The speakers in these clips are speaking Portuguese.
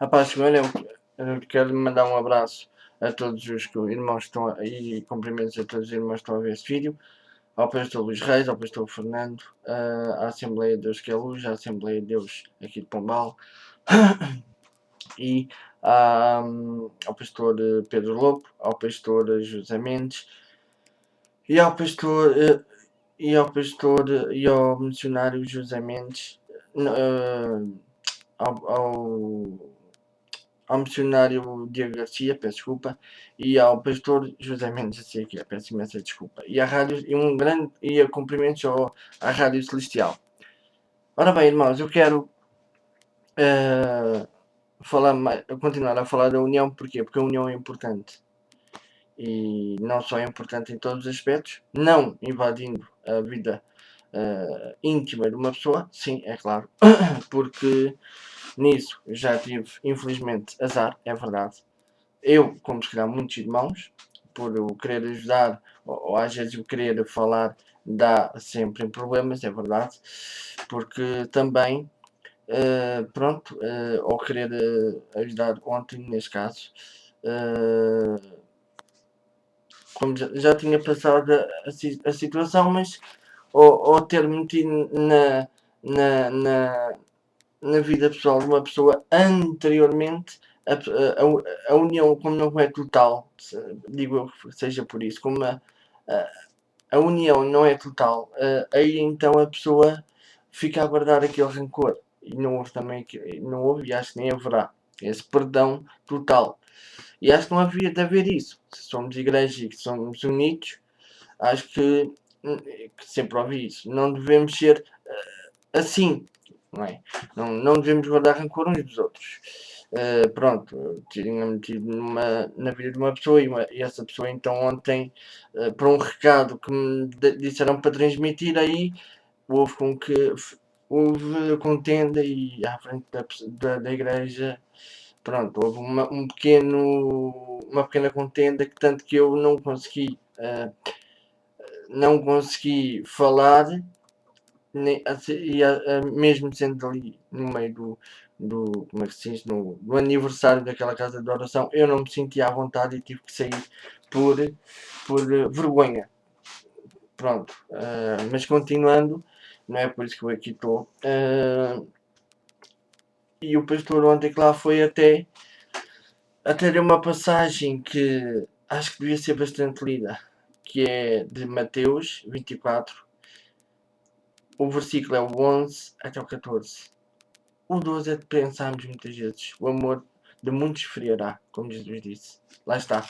Rapaz, primeiro eu quero mandar um abraço a todos os irmãos que estão aí, cumprimentos a todos os irmãos que estão a ver este vídeo, ao pastor Luís Reis, ao pastor Fernando, à Assembleia de Deus que é Luz, à Assembleia de Deus aqui de Pombal, e ao pastor Pedro Lopo, ao pastor José Mendes, e ao pastor e ao missionário José Mendes, ao missionário Diego Garcia, peço desculpa, e ao pastor José Mendes, assim aqui, peço imensa desculpa, e à rádio, e a cumprimentos à Rádio Celestial. Ora bem, irmãos, eu quero continuar a falar da união, porquê? Porque a união é importante. E não só é importante em todos os aspectos, não invadindo a vida íntima de uma pessoa, sim, é claro, porque nisso já tive, infelizmente, azar, é verdade. Eu, como se calhar muitos irmãos, por eu querer ajudar, ou às vezes eu querer falar, dá sempre problemas, é verdade, porque também, ao querer ajudar ontem, neste caso, como já tinha passado a situação, mas ao ter metido na vida pessoal de uma pessoa anteriormente, a união, como não é total, digo eu que seja por isso, como a união não é total, aí então a pessoa fica a guardar aquele rancor, e não houve também, não houve, e acho que nem haverá esse perdão total. E acho que não havia de haver isso. Se somos igreja e que somos unidos, acho que sempre ouvi isso. Não devemos ser assim, não é? Não devemos guardar rancor uns dos outros. Pronto, tinha metido na vida de uma pessoa e essa pessoa então ontem, por um recado que me disseram para transmitir, aí houve com que houve contenda e à frente da igreja, pronto, houve uma pequena contenda, que tanto que eu não consegui falar, mesmo sendo ali no meio como é que se diz, do aniversário daquela casa de oração, eu não me sentia à vontade e tive que sair por vergonha. Pronto, mas continuando, não é por isso que eu aqui estou. E o pastor ontem que lá foi até deu uma passagem que acho que devia ser bastante lida, que é de Mateus 24, o versículo é o 11 até o 14. O 12 é de pensarmos muitas vezes, o amor de muitos esfriará, como Jesus disse. Lá está.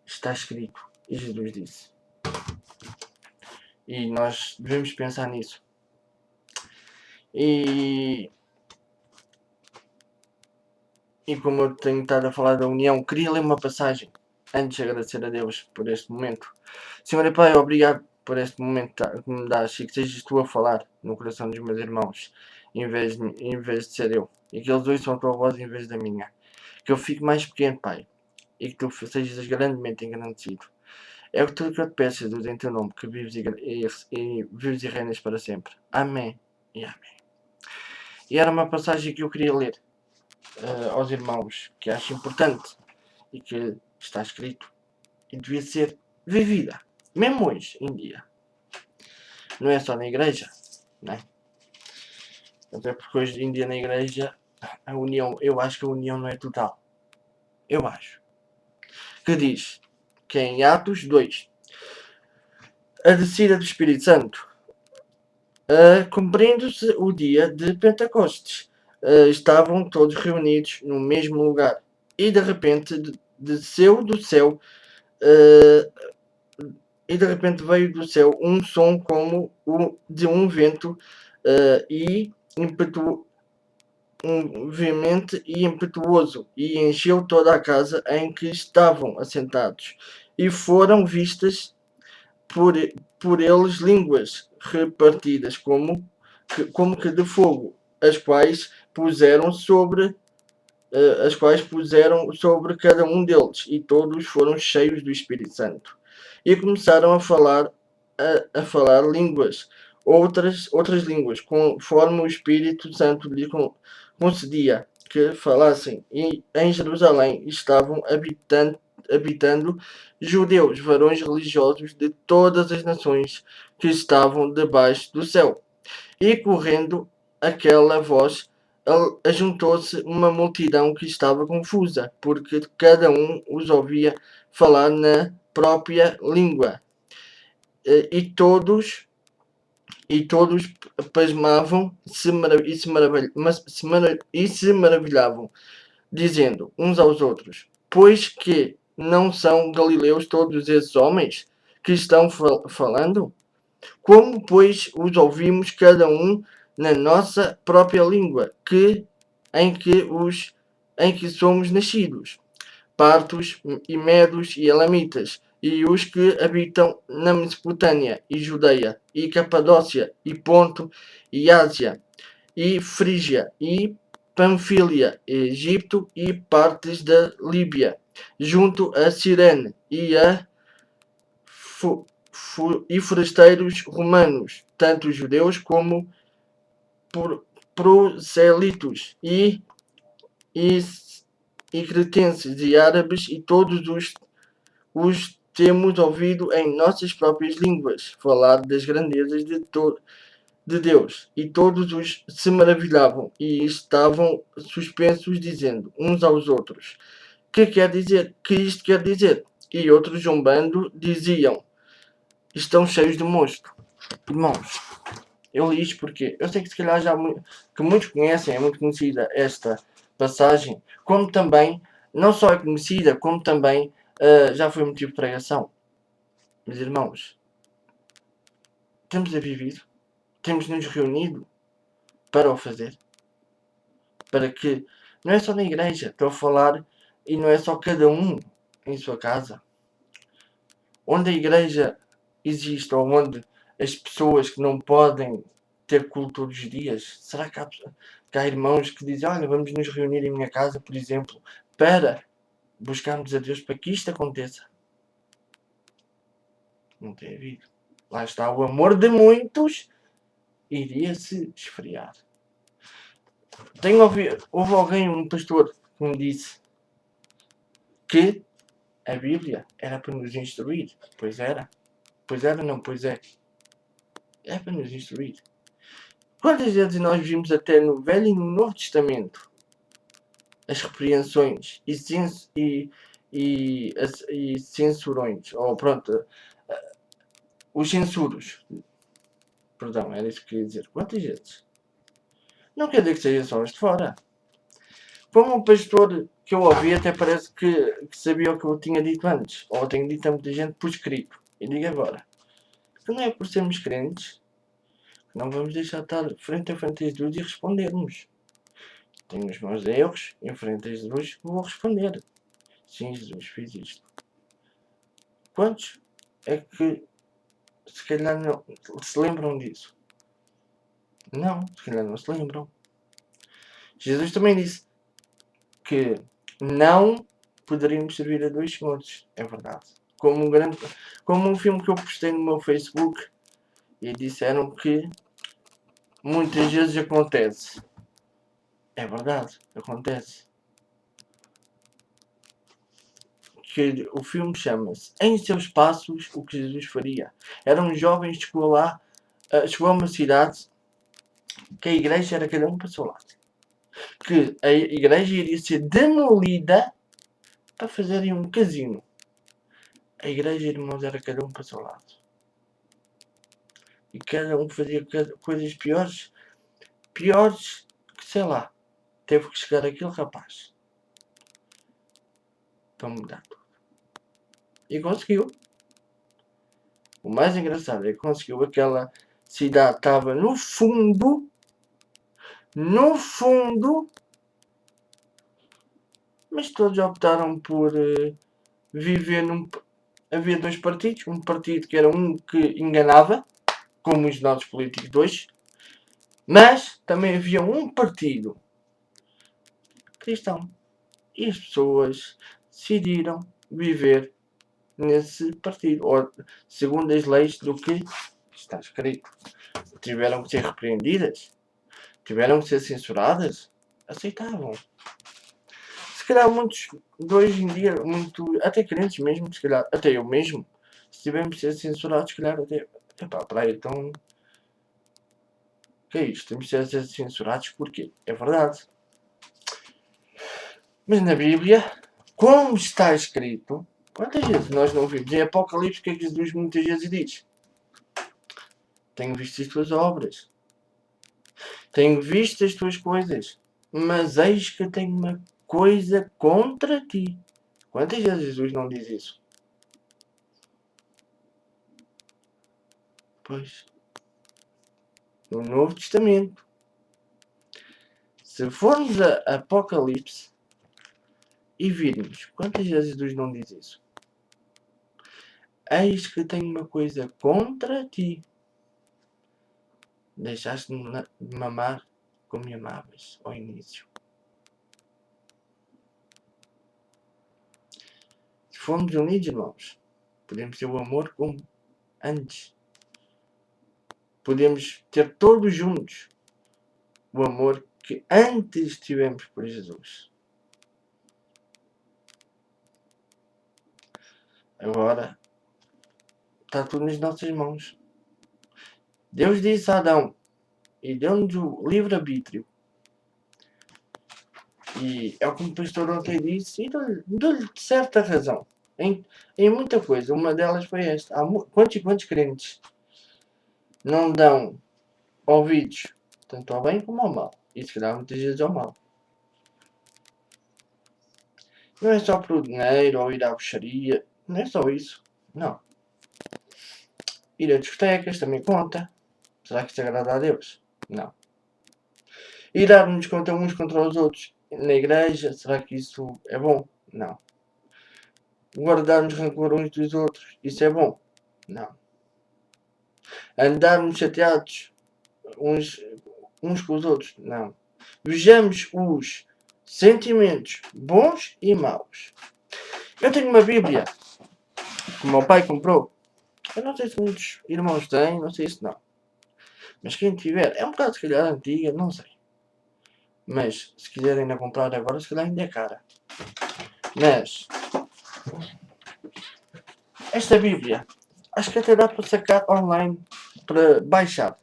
Está escrito, e Jesus disse. E nós devemos pensar nisso. E como eu tenho estado a falar da união, queria ler uma passagem antes de agradecer a Deus por este momento. Senhor e Pai, obrigado por este momento que me dás e que sejas tu a falar no coração dos meus irmãos, em vez de ser eu. E que eles ouçam a tua voz em vez da minha. Que eu fique mais pequeno, Pai, e que tu sejas grandemente engrandecido. É tudo que eu te peço, Jesus, em teu nome, que vives e reinas para sempre. Amém e amém. E era uma passagem que eu queria ler aos irmãos, que acho importante e que está escrito e devia ser vivida, mesmo hoje em dia. Não é só na igreja, não é? Até porque hoje em dia na igreja a união, eu acho que a união não é total. Eu acho. Que diz que é em Atos 2, a descida do Espírito Santo, cumprindo-se o dia de Pentecostes. Estavam todos reunidos no mesmo lugar e de repente desceu do céu e de repente veio do céu um som como de um vento e veemente e impetuoso, e encheu toda a casa em que estavam assentados, e foram vistas por eles línguas repartidas como que de fogo, as quais puseram sobre cada um deles, e todos foram cheios do Espírito Santo, e começaram a falar línguas, outras línguas, conforme o Espírito Santo lhe concedia. que falassem. E em Jerusalém estavam habitando judeus, varões religiosos de todas as nações que estavam debaixo do céu. E correndo aquela voz, ajuntou-se uma multidão que estava confusa, porque cada um os ouvia falar na própria língua. E todos pasmavam e se maravilhavam, dizendo uns aos outros: Pois que não são galileus todos esses homens que estão falando? Como, pois, os ouvimos cada um na nossa própria língua, em que somos nascidos? Partos e medos e elamitas, e os que habitam na Mesopotâmia e Judeia, e Capadócia, e Ponto, e Ásia, e Frígia, e Panfilia, e Egito, e partes da Líbia, junto a Cirene, e forasteiros romanos, tanto judeus como proselitos, e cretenses e árabes, e todos os temos ouvido em nossas próprias línguas falar das grandezas de Deus. E todos os se maravilhavam e estavam suspensos, dizendo uns aos outros: Que isto quer dizer? E outros, zombando, diziam: Estão cheios de mosto. Irmãos, eu li isto porque eu sei que se calhar que muitos conhecem, é muito conhecida esta passagem, como também, não só é conhecida, como também já foi motivo de pregação. Meus irmãos, temos a viver, temos nos reunido para o fazer, para que, não é só na igreja, estou a falar, e não é só cada um em sua casa, onde a igreja existe, ou onde as pessoas que não podem ter culto todos os dias, será que há irmãos que dizem: olha, vamos nos reunir em minha casa, por exemplo, para buscarmos a Deus para que isto aconteça? Não tem havido. Lá está, o amor de muitos iria se esfriar. Houve alguém, um pastor, que me disse que a Bíblia era para nos instruir. Pois era. Pois era, não, pois é. É para nos instruir. Quantas vezes nós vimos até no Velho e no Novo Testamento as repreensões e censurões, ou pronto, os censuros. Perdão, era isso que queria dizer. Quantas vezes? Não quer dizer que seja só os de fora. Como um pastor que eu ouvi, até parece que sabia o que eu tinha dito antes, ou tenho dito a muita gente por escrito. E digo agora, que não é por sermos crentes que não vamos deixar de estar frente a frente a Jesus e respondermos. Tenho os meus erros, em frente a Jesus, vou responder. Sim, Jesus, fiz isto. Quantos é que se calhar não se lembram disso? Não, se calhar não se lembram. Jesus também disse que não poderíamos servir a dois senhores. É verdade. Como um filme que eu postei no meu Facebook, e disseram que muitas vezes acontece. É verdade, acontece. Que o filme chama-se Em Seus Passos, o que Jesus faria. Era um jovem que chegou lá, chegou a uma cidade que a igreja era cada um para o seu lado. Que a igreja iria ser demolida para fazerem um casino. A igreja, irmãos, era cada um para o seu lado. E cada um fazia coisas piores que, sei lá, teve que chegar aquele rapaz para mudar tudo. E conseguiu. O mais engraçado é que conseguiu. Aquela cidade estava no fundo, mas todos optaram por viver Havia dois partidos. Um partido que era um que enganava, como os nossos políticos de hoje, mas também havia um partido cristão. E as pessoas decidiram viver nesse partido, ou segundo as leis do que está escrito. Tiveram que ser repreendidas, tiveram que ser censuradas, aceitavam. Se calhar muitos de hoje em dia, até crentes mesmo, se calhar, até eu mesmo, se tivermos de ser censurados, se calhar até, epá, para aí, então, o que é isto? Temos de ser censurados porque é verdade. Mas na Bíblia, como está escrito, quantas vezes nós não vimos? Em Apocalipse, o que é que Jesus muitas vezes diz? Tenho visto as tuas obras. Tenho visto as tuas coisas. Mas eis que tenho uma coisa contra ti. Quantas vezes Jesus não diz isso? Pois. No Novo Testamento. Se formos a Apocalipse e virmos, quantas vezes Jesus não diz isso? Eis que tenho uma coisa contra ti. Deixaste-me de mamar como me amavas ao início. Se formos unidos, irmãos, podemos ter o amor como antes. Podemos ter todos juntos o amor que antes tivemos por Jesus. Agora está tudo nas nossas mãos. Deus disse a Adão e deu-nos o livre-arbítrio. E é o que o pastor ontem disse, e dou-lhe certa razão. Em muita coisa. Uma delas foi esta. Há quantos e quantos crentes não dão ouvidos tanto ao bem como ao mal. E se calhar muitas vezes ao mal. Não é só por dinheiro ou ir à bruxaria. Não é só isso. Não. Ir a discotecas também conta. Será que isto agrada a Deus? Não. Ir dar-nos conta uns contra os outros na igreja. Será que isso é bom? Não. Guardarmos rancor uns dos outros. Isso é bom? Não. Andarmos chateados uns com os outros? Não. Vejamos os sentimentos bons e maus. Eu tenho uma Bíblia que o meu pai comprou. Eu não sei se muitos irmãos têm, não sei se não. Mas quem tiver, é um bocado se calhar antiga, não sei. Mas se quiserem ainda comprar agora, se calhar ainda é cara. Mas esta Bíblia, acho que até dá para sacar online, para baixar.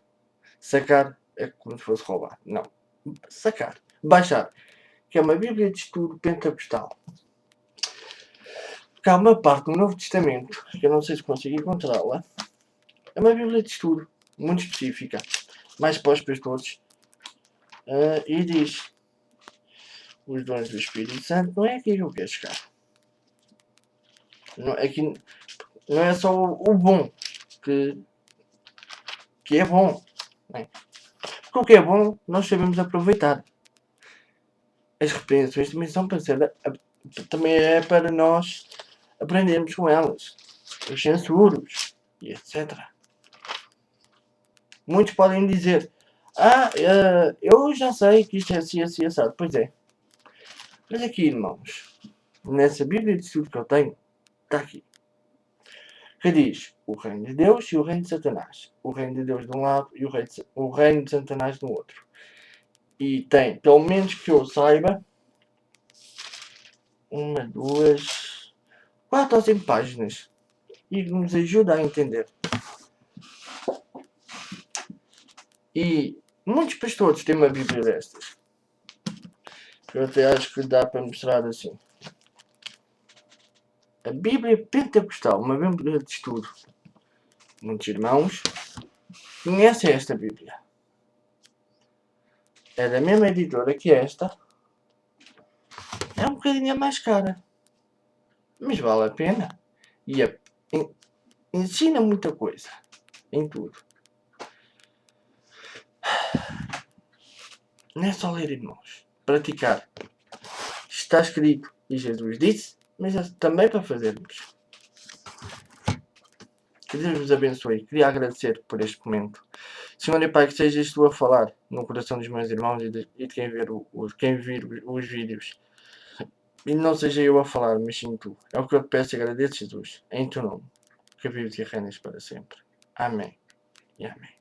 Sacar é como se fosse roubar. Não. Sacar. Baixar. Que é uma Bíblia de estudo pentecostal. Porque há uma parte do Novo Testamento, que eu não sei se consigo encontrá-la. É uma Bíblia de estudo, muito específica. Mais para os pastores. E diz: os dons do Espírito Santo não é aqui que eu quero chegar. Não, aqui, não é só o bom que é bom. Né? Porque o que é bom nós sabemos aproveitar. As repreensões também são para ser. Também é para nós aprendermos com elas. Os censuros e etc. Muitos podem dizer: eu já sei que isto é assim, assim, assado. Pois é. Mas aqui, irmãos, nessa Bíblia de estudo que eu tenho, está aqui. Que diz o reino de Deus e o reino de Satanás. O reino de Deus de um lado e o reino de Satanás do outro. E tem, pelo menos que eu saiba, 1, 2, 4 ou 5 páginas. E nos ajuda a entender. E muitos pastores têm uma Bíblia destas. Eu até acho que dá para mostrar assim. A Bíblia Pentecostal, uma Bíblia de estudo. Muitos irmãos conhecem esta Bíblia. É da mesma editora que esta. É um bocadinho mais cara. Mas vale a pena. E ensina muita coisa. Em tudo. Não é só ler, irmãos. Praticar. Está escrito. E Jesus disse. Mas é também para fazermos. Que Deus vos abençoe. Queria agradecer por este momento. Senhor e Pai, que sejas tu a falar no coração dos meus irmãos e de quem vir os vídeos. E não seja eu a falar, mas sim tu. É o que eu te peço e agradeço, Jesus. Em teu nome. Que vives e reinas para sempre. Amém. E amém.